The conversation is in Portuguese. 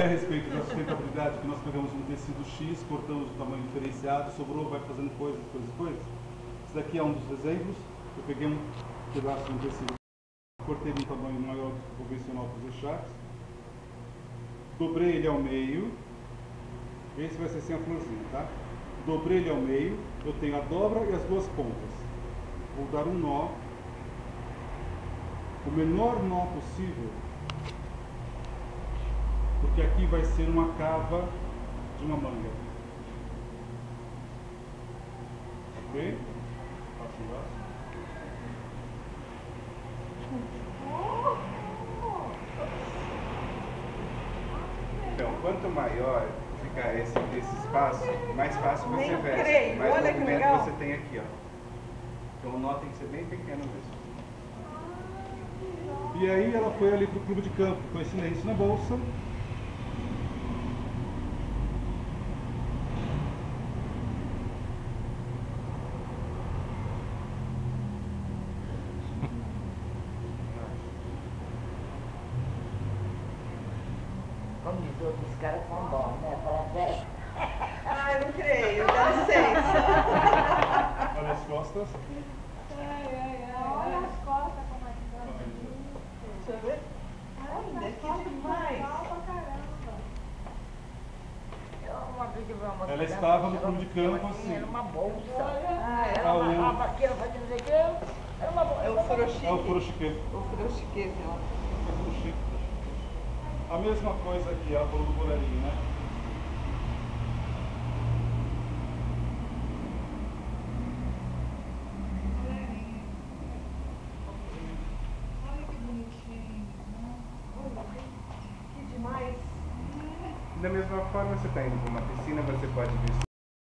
A respeito da sustentabilidade, que nós pegamos um tecido X, cortamos o tamanho diferenciado, sobrou, vai fazendo coisas. Esse daqui é um dos exemplos. Eu peguei um pedaço de um tecido, cortei de um tamanho maior do que o convencional para os echarpes, dobrei ele ao meio. Esse vai ser sem a florzinha, tá? Dobrei ele ao meio, eu tenho a dobra e as duas pontas. Vou dar um nó, o menor nó possível, porque aqui vai ser uma cava de uma manga. Ok? Faço um braço. Então, quanto maior ficar esse espaço, mais fácil você veste, creio. mais Olha que movimento legal. você tem aqui, ó. Então o nó tem que ser bem pequeno mesmo. E aí ela foi ali pro clube de campo com esse lenço na bolsa. Como os outros caras são bons, né? Para festa. Ai, não creio, dá licença. Olha as costas. Olha as costas como é que tá. Deixa eu ver. Ainda, que demais. Uma vez eu vi uma moça Ela que estava no ela clube de campo assim. Era uma bolsa. Ah, é? Ela Ah, o- amarrava aqui, ela fazia não sei o quê. Era uma bolsa. É o furoshiki. É o furoshiki. O furoshiki, ó. A mesma coisa aqui, ela falou do boleirinho, né? Olha que bonitinho, né? Que demais. Da mesma forma, você está indo para uma piscina, você pode vestir